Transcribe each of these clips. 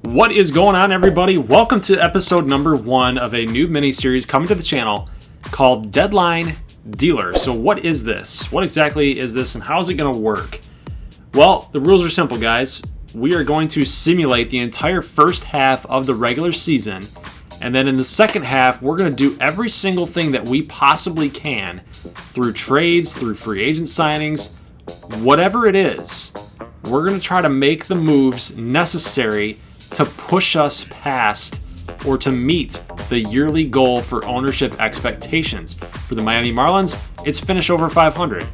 What is going on, everybody? Welcome to episode number 1 of a new mini-series coming to the channel called Deadline Dealer. So what is this? What exactly is this and how is it going to work? Well, the rules are simple, guys. We are going to simulate the entire first half of the regular season, and then in the second half, we're going to do every single thing that we possibly can through trades, through free agent signings, whatever it is. We're going to try to make the moves necessary to push us past or to meet the yearly goal for ownership expectations. For the Miami Marlins, it's finish over 500.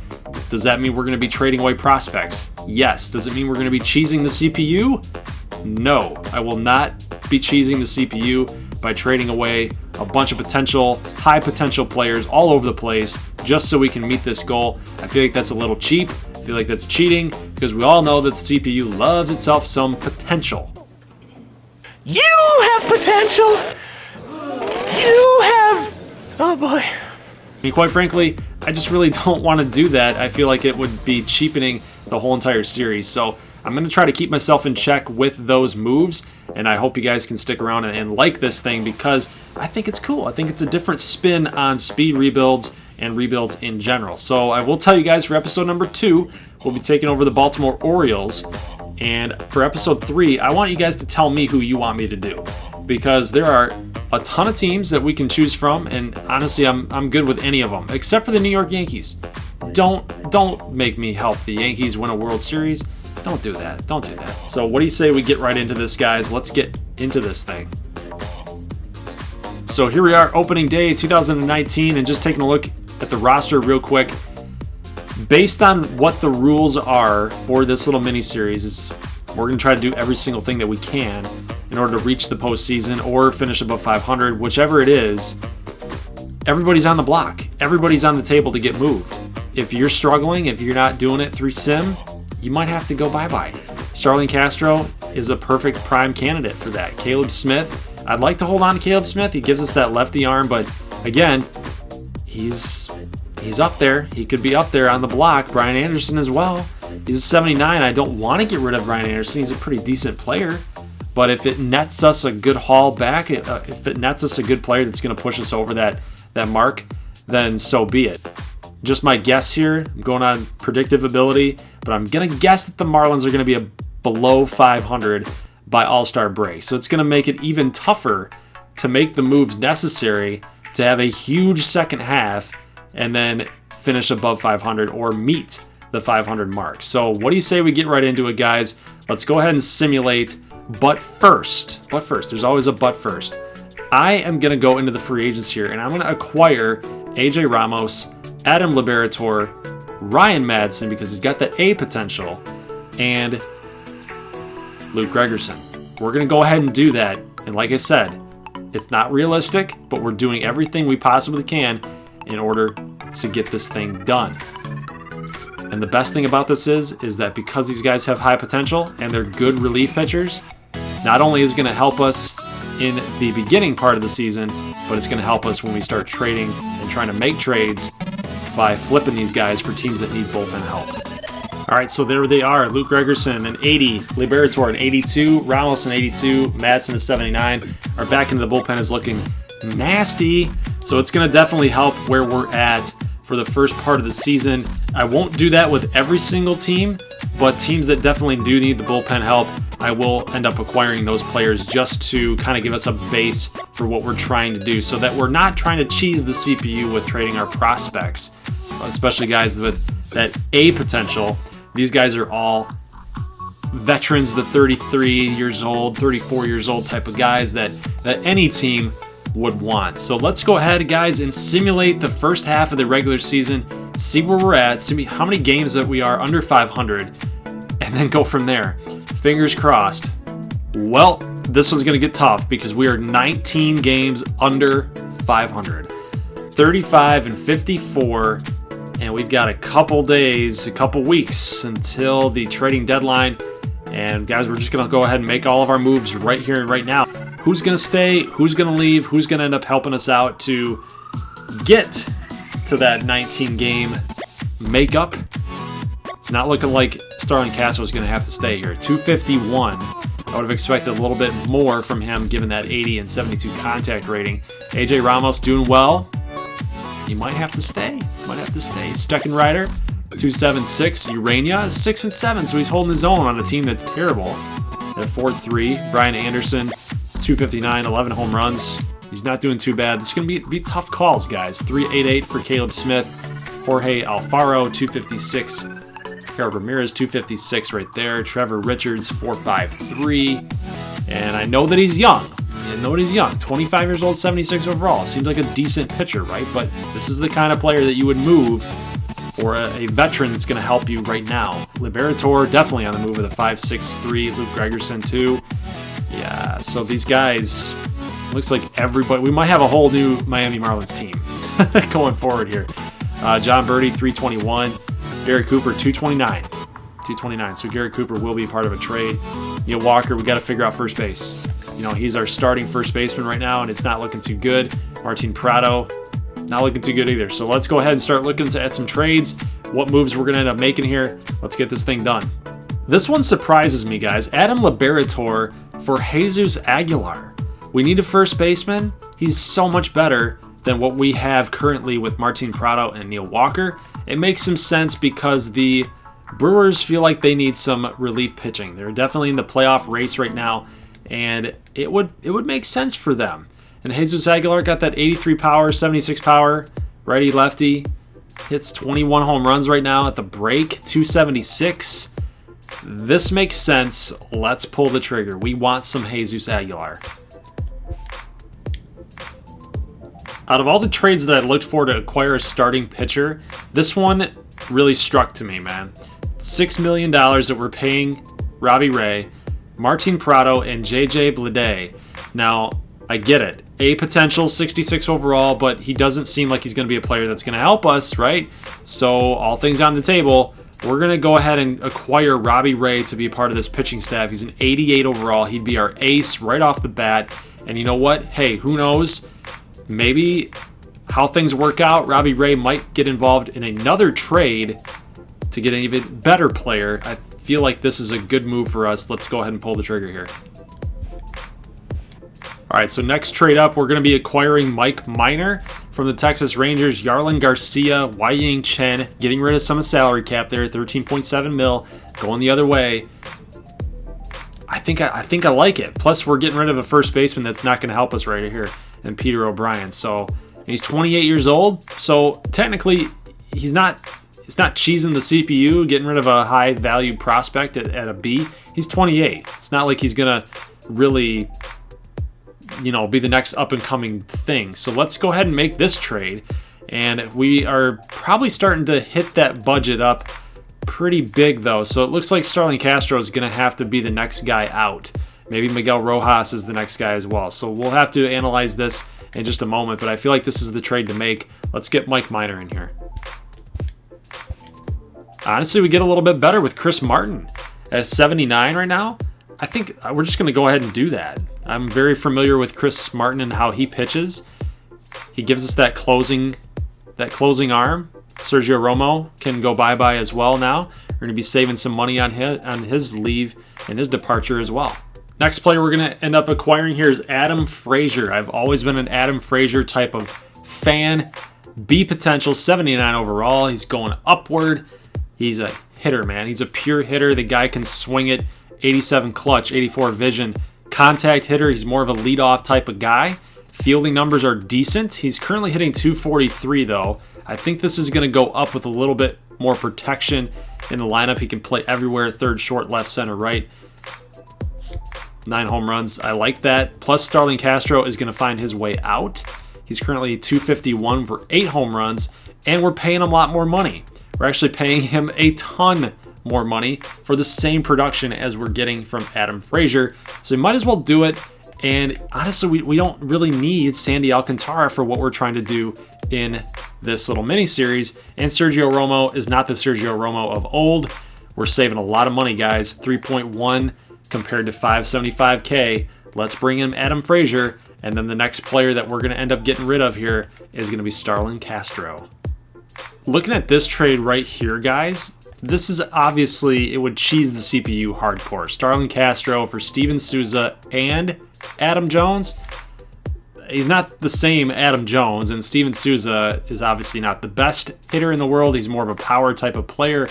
Does that mean we're going to be trading away prospects? Yes. Does it mean we're going to be cheesing the CPU? No. I will not be cheesing the CPU by trading away a bunch of high potential players all over the place just so we can meet this goal. I feel like that's a little cheap. I feel like that's cheating because we all know that the CPU loves itself some potential. You have potential! You have... Oh boy. I mean, quite frankly, I just really don't want to do that. I feel like it would be cheapening the whole entire series. So I'm going to try to keep myself in check with those moves, and I hope you guys can stick around and like this thing because I think it's cool. I think it's a different spin on speed rebuilds and rebuilds in general. So I will tell you guys for episode number 2, we'll be taking over the Baltimore Orioles. And for episode 3, I want you guys to tell me who you want me to do, because there are a ton of teams that we can choose from, and honestly, I'm good with any of them except for the New York Yankees. Don't make me help the Yankees win a World Series. Don't do that. Don't do that. So what do you say we get right into this, guys? Let's get into this thing. So here we are, opening day 2019, and just taking a look at the roster real quick. Based on what the rules are for this little mini-series, we're going to try to do every single thing that we can in order to reach the postseason or finish above 500, whichever it is. Everybody's on the block. Everybody's on the table to get moved. If you're struggling, if you're not doing it through sim, you might have to go bye-bye. Starling Castro is a perfect prime candidate for that. Caleb Smith, I'd like to hold on to Caleb Smith. He gives us that lefty arm, but again, he's up there. He could be up there on the block. Brian Anderson as well. He's a 79. I don't want to get rid of Brian Anderson. He's a pretty decent player. But if it nets us a good haul back, if it nets us a good player that's going to push us over that mark, then so be it. Just my guess here. I'm going on predictive ability, but I'm going to guess that the Marlins are going to be below 500 by All-Star break. So it's going to make it even tougher to make the moves necessary to have a huge second half and then finish above 500 or meet the 500 mark. So what do you say we get right into it, guys? Let's go ahead and simulate. But first, there's always a but first. I am going to go into the free agents here, and I'm going to acquire AJ Ramos, Adam Liberatore, Ryan Madsen, because he's got the A potential, and Luke Gregerson. We're going to go ahead and do that. And like I said, it's not realistic, but we're doing everything we possibly can in order to get this thing done. And the best thing about this is that because these guys have high potential and they're good relief pitchers, not only is it going to help us in the beginning part of the season, but it's going to help us when we start trading and trying to make trades by flipping these guys for teams that need bullpen help. All right, so there they are. Luke Gregerson, an 80, Liberatore, an 82, Ramos, an 82, Madsen, a 79. Our back into the bullpen is looking nasty, so it's going to definitely help where we're at for the first part of the season. I won't do that with every single team, but teams that definitely do need the bullpen help, I will end up acquiring those players just to kind of give us a base for what we're trying to do so that we're not trying to cheese the CPU with trading our prospects, especially guys with that A potential. These guys are all veterans, the 33 years old, 34 years old type of guys that any team would want. So let's go ahead, guys, and simulate the first half of the regular season, see where we're at, see how many games that we are under 500, and then go from there. Fingers crossed. Well, this one's going to get tough because we are 19 games under 500. 35 and 54, and we've got a couple days, a couple weeks until the trading deadline. And guys, we're just going to go ahead and make all of our moves right here and right now. Who's going to stay? Who's going to leave? Who's going to end up helping us out to get to that 19-game makeup? It's not looking like Starling Castro is going to have to stay here. 251 I would have expected a little bit more from him given that 80 and 72 contact rating. AJ Ramos doing well. He might have to stay. Stecken Ryder, 276. Urania, 6 and 7, so he's holding his own on a team that's terrible. At 4-3. Brian Anderson, 259, 11 home runs. He's not doing too bad. This is going to be tough calls, guys. 388 for Caleb Smith. Jorge Alfaro, 256. Harold Ramirez, 256 right there. Trevor Richards, 453. And I know that he's young. 25 years old, 76 overall. Seems like a decent pitcher, right? But this is the kind of player that you would move for a veteran that's going to help you right now. Liberator, definitely on the move with a 5.63. Luke Gregerson, too. Yeah, so these guys, looks like everybody, we might have a whole new Miami Marlins team going forward here. John Birdie, 321. Gary Cooper, 229. So Gary Cooper will be part of a trade. Neil Walker, we got to figure out first base. You know, he's our starting first baseman right now, and it's not looking too good. Martin Prado, not looking too good either. So let's go ahead and start looking at some trades, what moves we're going to end up making here. Let's get this thing done. This one surprises me, guys. Adam Liberator for Jesus Aguilar. We need a first baseman. He's so much better than what we have currently with Martin Prado and Neil Walker. It makes some sense because the Brewers feel like they need some relief pitching. They're definitely in the playoff race right now, and it would make sense for them. And Jesus Aguilar got that 83 power, 76 power, righty lefty. Hits 21 home runs right now at the break, 276. This makes sense. Let's pull the trigger. We want some Jesus Aguilar. Out of all the trades that I looked for to acquire a starting pitcher, this one really struck to me, man. $6 million that we're paying Robbie Ray, Martin Prado, and JJ Bleday. Now, I get it. A potential 66 overall, but he doesn't seem like he's going to be a player that's going to help us, right? So, all things on the table, we're going to go ahead and acquire Robbie Ray to be a part of this pitching staff. He's an 88 overall. He'd be our ace right off the bat. And you know what? Hey, who knows? Maybe how things work out, Robbie Ray might get involved in another trade to get an even better player. I feel like this is a good move for us. Let's go ahead and pull the trigger here. All right, so next trade up, we're going to be acquiring Mike Minor from the Texas Rangers, Yarlin Garcia, Wai-Ying Chen, getting rid of some of salary cap there, 13.7 mil, going the other way. I think I like it. Plus, we're getting rid of a first baseman that's not going to help us right here, and Peter O'Brien. So, and he's 28 years old. So technically, it's not cheesing the CPU, getting rid of a high value prospect at a B. He's 28. It's not like he's gonna really, be the next up and coming thing. So let's go ahead and make this trade. And we are probably starting to hit that budget up pretty big though. So it looks like Starlin Castro is gonna have to be the next guy out. Maybe Miguel Rojas is the next guy as well. So we'll have to analyze this in just a moment, but I feel like this is the trade to make. Let's get Mike Minor in here. Honestly, we get a little bit better with Chris Martin at 79 right now. I think we're just going to go ahead and do that. I'm very familiar with Chris Martin and how he pitches. He gives us that closing arm. Sergio Romo can go bye-bye as well now. We're going to be saving some money on his leave and his departure as well. Next player we're going to end up acquiring here is Adam Frazier. I've always been an Adam Frazier type of fan. B potential, 79 overall. He's going upward. He's a hitter, man. He's a pure hitter. The guy can swing it. 87 clutch, 84 vision. Contact hitter. He's more of a leadoff type of guy. Fielding numbers are decent. He's currently hitting 243, though. I think this is going to go up with a little bit more protection in the lineup. He can play everywhere, third, short, left, center, right. 9 home runs. I like that. Plus, Starlin Castro is going to find his way out. He's currently 251 for 8 home runs, and we're paying him a lot more money. We're actually paying him a ton more money for the same production as we're getting from Adam Frazier. So we might as well do it. And honestly, we don't really need Sandy Alcantara for what we're trying to do in this little mini series. And Sergio Romo is not the Sergio Romo of old. We're saving a lot of money, guys. 3.1 compared to 575K. Let's bring in Adam Frazier. And then the next player that we're going to end up getting rid of here is going to be Starlin Castro. Looking at this trade right here, guys, This is obviously, it would cheese the CPU hardcore. Starlin Castro for Steven Souza and Adam Jones. He's not the same Adam Jones, and Steven Souza is obviously not the best hitter in the world. He's more of a power type of player.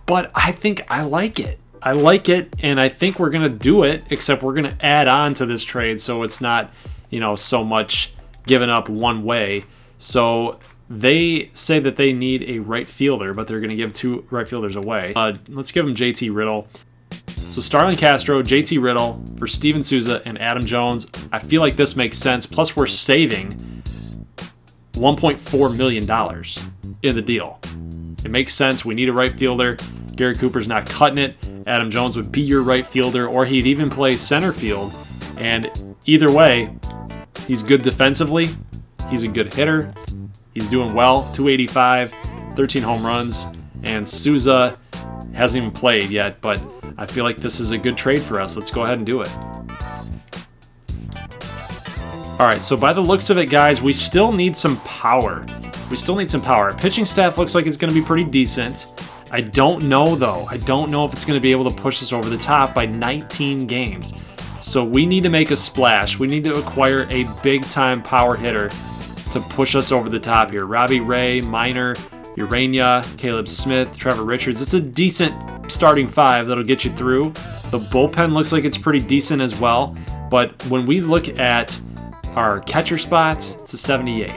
But I think I like it. I like it, and I think we're going to do it, except we're going to add on to this trade so it's not, so much given up one way. So they say that they need a right fielder, but they're going to give 2 right fielders away. Let's give them JT Riddle. So Starlin Castro, JT Riddle for Steven Souza and Adam Jones. I feel like this makes sense. Plus, we're saving $1.4 million in the deal. It makes sense. We need a right fielder. Garrett Cooper's not cutting it. Adam Jones would be your right fielder, or he'd even play center field. And either way, he's good defensively. He's a good hitter. He's doing well. 285, 13 home runs. And Souza hasn't even played yet, but I feel like this is a good trade for us. Let's go ahead and do it. All right, so by the looks of it, guys, we still need some power. Our pitching staff looks like it's going to be pretty decent. I don't know, though. I don't know if it's going to be able to push us over the top by 19 games. So we need to make a splash. We need to acquire a big-time power hitter to push us over the top here. Robbie Ray, Minor, Urania, Caleb Smith, Trevor Richards. It's a decent starting 5 that'll get you through. The bullpen looks like it's pretty decent as well. But when we look at our catcher spot, it's a 78.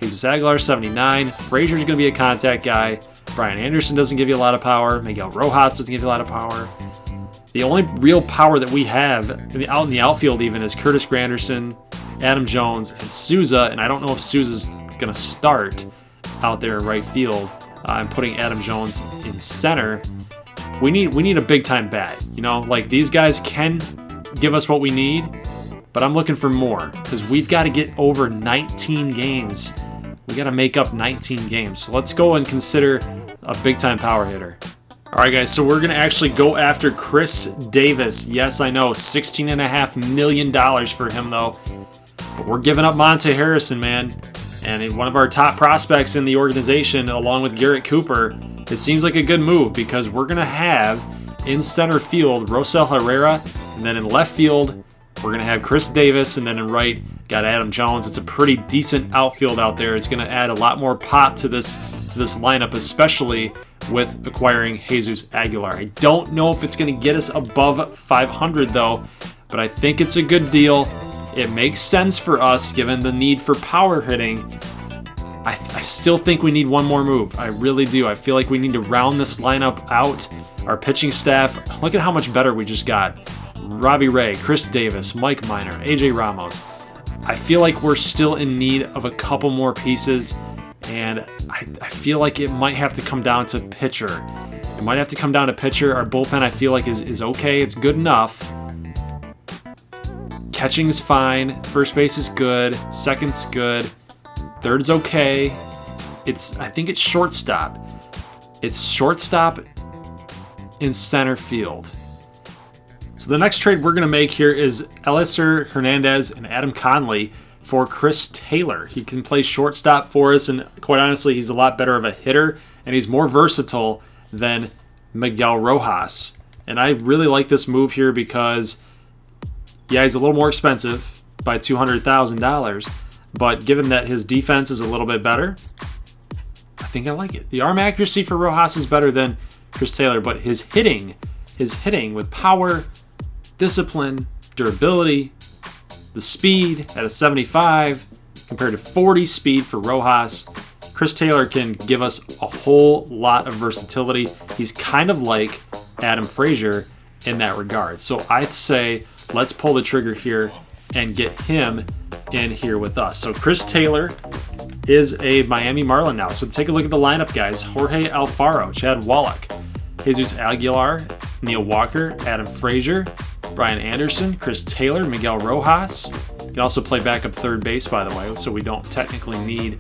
Jesus Aguilar, 79. Frazier's going to be a contact guy. Brian Anderson doesn't give you a lot of power. Miguel Rojas doesn't give you a lot of power. The only real power that we have out in the outfield even is Curtis Granderson, Adam Jones, and Souza. And I don't know if Souza's going to start out there in right field. I'm putting Adam Jones in center. We need a big time bat. Like these guys can give us what we need, but I'm looking for more because we've got to get over 19 games. We got to make up 19 games. So let's go and consider a big time power hitter. All right, guys, so we're going to actually go after Chris Davis. Yes, I know, $16.5 million for him, though. But we're giving up Monte Harrison, man. And one of our top prospects in the organization, along with Garrett Cooper, it seems like a good move because we're going to have in center field Rosel Herrera, and then in left field, we're going to have Chris Davis, and then in right, got Adam Jones. It's a pretty decent outfield out there. It's going to add a lot more pop to this lineup, especially with acquiring Jesus Aguilar. I don't know if it's going to get us above 500, though, but I think it's a good deal. It makes sense for us, given the need for power hitting. I still think we need one more move. I really do. I feel like we need to round this lineup out. Our pitching staff, look at how much better we just got. Robbie Ray, Chris Davis, Mike Minor, AJ Ramos. I feel like we're still in need of a couple more pieces, and I feel like it might have to come down to pitcher. Our bullpen, I feel like, is okay. It's good enough. Catching's fine. First base is good. Second's good. Third's okay. I think it's shortstop. It's shortstop in center field. So the next trade we're going to make here is Eliezer Hernandez and Adam Conley for Chris Taylor. He can play shortstop for us, and quite honestly, he's a lot better of a hitter, and he's more versatile than Miguel Rojas. And I really like this move here because, yeah, he's a little more expensive by $200,000, but given that his defense is a little bit better, I think I like it. The arm accuracy for Rojas is better than Chris Taylor, but his hitting with power, discipline, durability, the speed at a 75 compared to 40 speed for Rojas. Chris Taylor can give us a whole lot of versatility. He's kind of like Adam Frazier in that regard. So I'd say let's pull the trigger here and get him in here with us. So Chris Taylor is a Miami Marlin now. So take a look at the lineup, guys. Jorge Alfaro, Chad Wallach, Jesus Aguilar, Neil Walker, Adam Frazier, Brian Anderson, Chris Taylor, Miguel Rojas. You can also play backup third base, by the way, so we don't technically need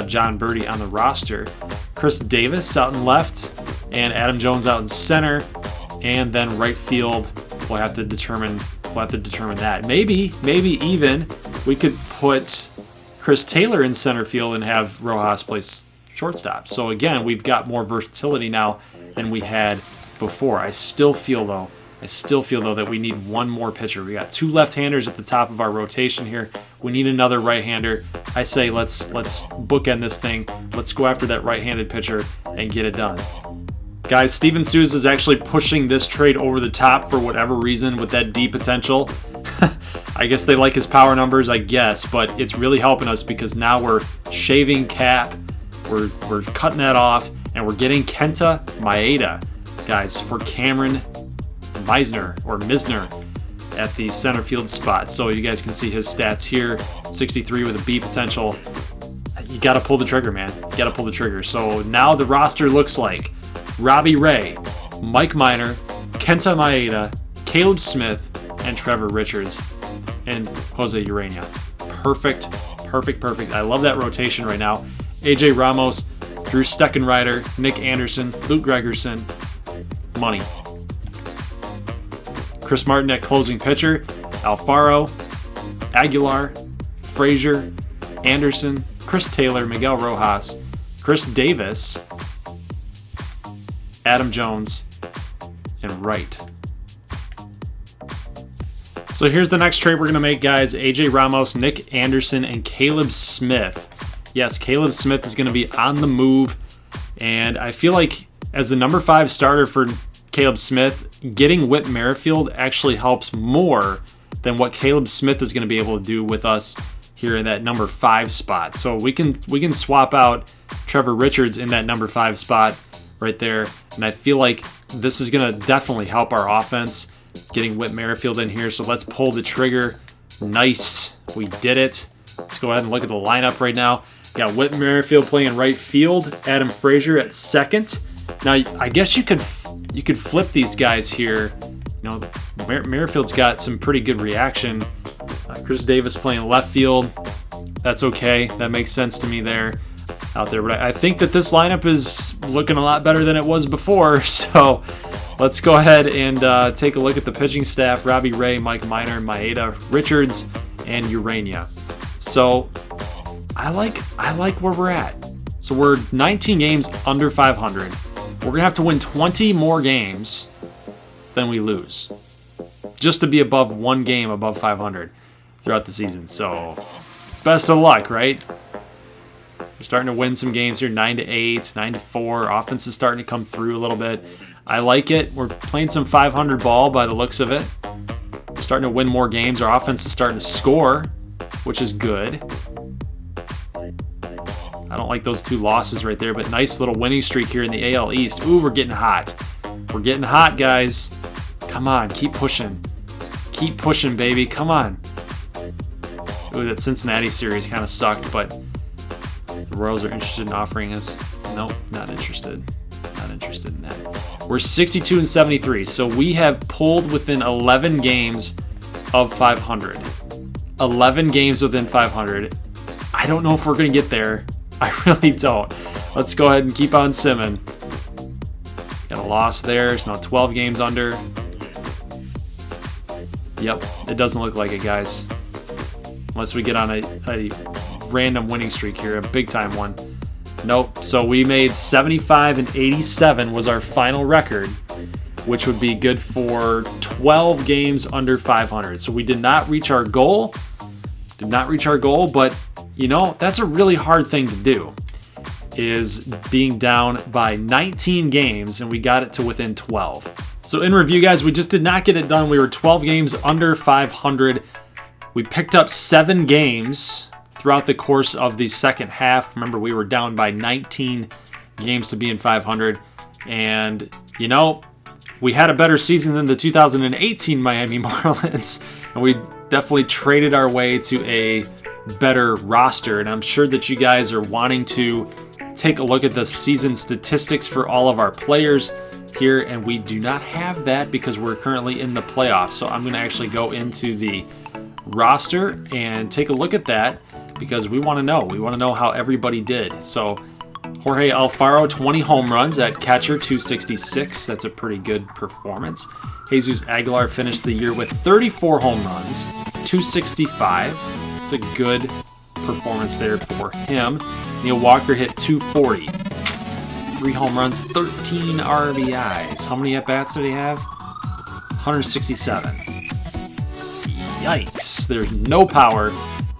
John Birdie on the roster. Chris Davis out in left, and Adam Jones out in center, and then right field. We'll have to determine that. Maybe even we could put Chris Taylor in center field and have Rojas play shortstop. So again, we've got more versatility now than we had before. I still feel though that we need one more pitcher. We got 2 left-handers at the top of our rotation here. We need another right-hander. I say let's bookend this thing. Let's go after that right-handed pitcher and get it done. Guys, Steven Souza is actually pushing this trade over the top for whatever reason with that D potential. I guess they like his power numbers, I guess, but it's really helping us because now we're shaving cap, we're cutting that off, and we're getting Kenta Maeda, guys, for Cameron Misner at the center field spot. So you guys can see his stats here, 63 with a B potential. You got to pull the trigger, man. You got to pull the trigger. So now the roster looks like Robbie Ray, Mike Minor, Kenta Maeda, Caleb Smith, and Trevor Richards, and Jose Urena. Perfect. I love that rotation right now. AJ Ramos, Drew Steckenrider, Nick Anderson, Luke Gregerson. Money. Chris Martin at closing pitcher, Alfaro, Aguilar, Frazier, Anderson, Chris Taylor, Miguel Rojas, Chris Davis, Adam Jones, and Wright. So here's the next trade we're going to make, guys. AJ Ramos, Nick Anderson, and Caleb Smith. Yes, Caleb Smith is going to be on the move, and I feel like as the number 5 starter for Caleb Smith, getting Whit Merrifield actually helps more than what Caleb Smith is going to be able to do with us here in that number 5 spot. So we can swap out Trevor Richards in that number 5 spot right there, and I feel like this is going to definitely help our offense, getting Whit Merrifield in here. So let's pull the trigger. Nice, we did it. Let's go ahead and look at the lineup right now. Got Whit Merrifield playing right field, Adam Frazier at second. Now I guess you could flip these guys here. You know, Merrifield's got some pretty good reaction. Chris Davis playing left field. That's okay. That makes sense to me there. Out there, but I think that this lineup is looking a lot better than it was before. So let's go ahead and take a look at the pitching staff: Robbie Ray, Mike Minor, Maeda, Richards, and Urena. So I like where we're at. So we're 19 games under 500. We're gonna have to win 20 more games than we lose, just to be above 1 game above 500 throughout the season. So best of luck, right? We're starting to win some games here, 9-8, 9-4. Offense is starting to come through a little bit. I like it. We're playing some 500 ball by the looks of it. We're starting to win more games. Our offense is starting to score, which is good. I don't like those 2 losses right there, but nice little winning streak here in the AL East. Ooh, we're getting hot. We're getting hot, guys. Come on, keep pushing. Keep pushing, baby. Come on. Ooh, that Cincinnati series kind of sucked, but the Royals are interested in offering us. Nope, not interested. Not interested in that. We're 62-73, so we have pulled within 11 games of 500. 11 games within 500. I don't know if we're going to get there. I really don't. Let's go ahead and keep on simming. Got a loss there. It's now 12 games under. Yep, it doesn't look like it, guys. Unless we get on a random winning streak here, a big-time one. Nope. So we made 75-87 was our final record, which would be good for 12 games under 500. So we did not reach our goal. But you know, that's a really hard thing to do, is being down by 19 games, and we got it to within 12. So in review, guys, we just did not get it done. We were 12 games under 500. We picked up 7 games throughout the course of the second half. Remember, we were down by 19 games to be in 500. And, you know, we had a better season than the 2018 Miami Marlins. And we definitely traded our way to a better roster. And I'm sure that you guys are wanting to take a look at the season statistics for all of our players here. And we do not have that because we're currently in the playoffs. So I'm going to actually go into the roster and take a look at that, because we want to know. We want to know how everybody did. So Jorge Alfaro, 20 home runs at catcher, 266. That's a pretty good performance. Jesus Aguilar finished the year with 34 home runs, 265. It's a good performance there for him. Neil Walker hit 240. 3 home runs, 13 RBIs. How many at-bats did he have? 167. Yikes. There's no power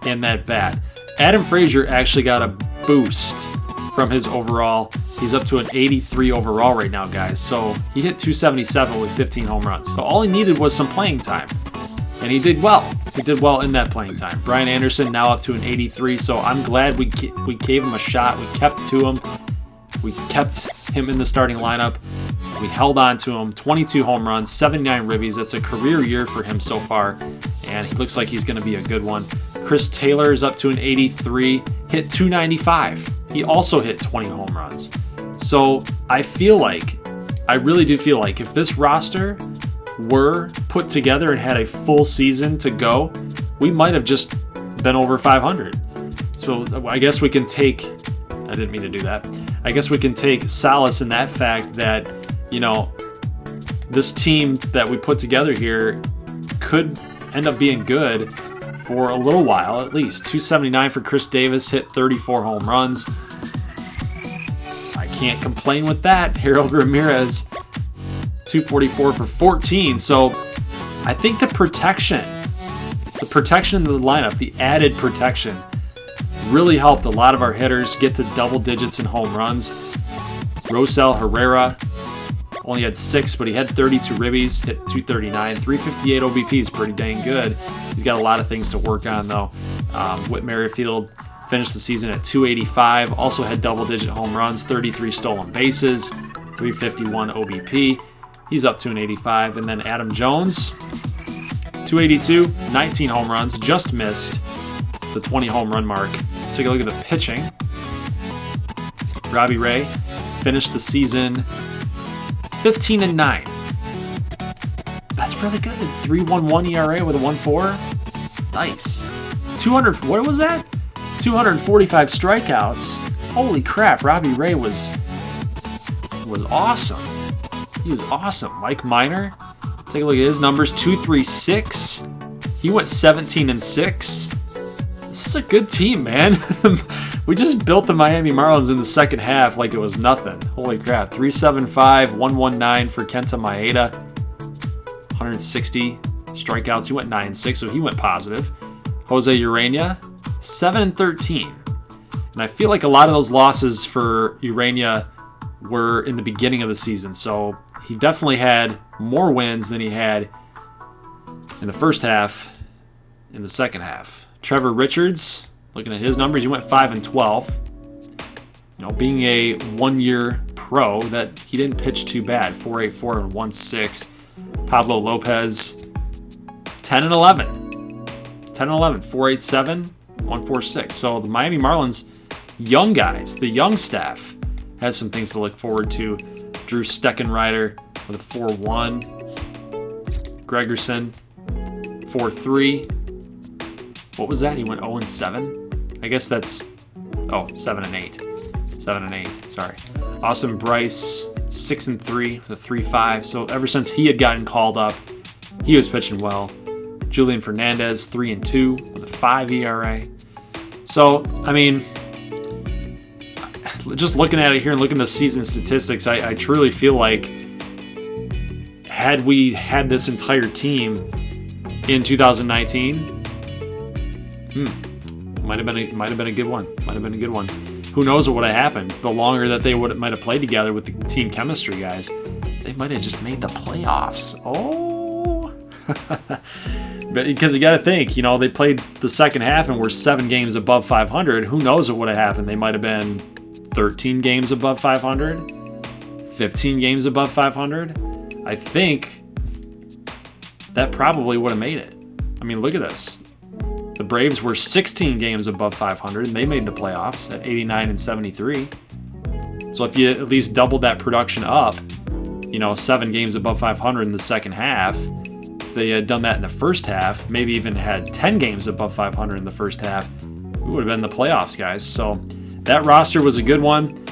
in that bat. Adam Frazier actually got a boost from his overall. He's up to an 83 overall right now, guys. So he hit 277 with 15 home runs. So all he needed was some playing time. And he did well. He did well in that playing time. Brian Anderson now up to an 83. So I'm glad we gave him a shot. We kept to him. We kept him in the starting lineup. We held on to him. 22 home runs, 79 ribbies. That's a career year for him so far. And he looks like he's going to be a good one. Chris Taylor is up to an 83. Hit 295. He also hit 20 home runs. So I really do feel like if this roster were put together and had a full season to go, we might have just been over 500. So I guess we can take, I didn't mean to do that. I guess we can take solace in that fact that, this team that we put together here could end up being good for a little while at least. 279 for Chris Davis, hit 34 home runs. I can't complain with that. Harold Ramirez, 244 for 14. So I think the protection of the lineup, the added protection, really helped a lot of our hitters get to double digits in home runs. Rosel Herrera only had 6, but he had 32 ribbies, hit 239, 358 OBP is pretty dang good. He's got a lot of things to work on, though. Whit Merrifield finished the season at 285, also had double-digit home runs, 33 stolen bases, 351 OBP. He's up to an 85. And then Adam Jones, 282, 19 home runs, just missed the 20 home run mark. Let's take a look at the pitching. Robbie Ray finished the season 15-9. That's really good. 3.11 ERA with a 1.4. Nice. 200. What was that? 245 strikeouts. Holy crap! Robbie Ray was awesome. He was awesome. Mike Minor. Take a look at his numbers. 236. He went 17-6. This is a good team, man. We just built the Miami Marlins in the second half like it was nothing. Holy crap. 375, 119 for Kenta Maeda. 160 strikeouts. He went 9-6, so he went positive. Jose Urena, 7-13. And I feel like a lot of those losses for Urena were in the beginning of the season. So he definitely had more wins than he had in the first half, in the second half. Trevor Richards, looking at his numbers, he went 5-12. Being a one-year pro, that he didn't pitch too bad. 4.84 and 1.6. Pablo Lopez, 10-11. 10-11, 4.87, 1.46. So the Miami Marlins, young guys, the young staff, has some things to look forward to. Drew Steckenrider with a 4.1. Gregerson, 4.3. What was that? He went 0-7. I guess that's 7-8. 7-8. Sorry. Austin Bryce, 6-3 with a 3.5. So ever since he had gotten called up, he was pitching well. Julian Fernandez, 3-2 with a 5 ERA. So just looking at it here and looking at the season statistics, I truly feel like had we had this entire team in 2019. Might have been a good one. Who knows what would have happened? The longer that they might have played together with the team chemistry guys, they might have just made the playoffs. Oh, but because you got to think, they played the second half and were 7 games above 500. Who knows what would have happened? They might have been 13 games above 500, 15 games above 500. I think that probably would have made it. Look at this. The Braves were 16 games above 500, and they made the playoffs at 89-73. So if you at least doubled that production up, 7 games above 500 in the second half, if they had done that in the first half, maybe even had 10 games above 500 in the first half, we would have been in the playoffs, guys. So that roster was a good one.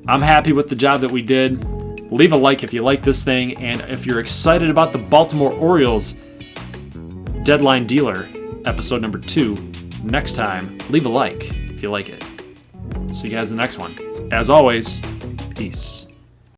I'm happy with the job that we did. Leave a like if you like this thing, and if you're excited about the Baltimore Orioles Deadline Dealer, episode number 2, next time, leave a like if you like it. See you guys in the next one. As always, peace.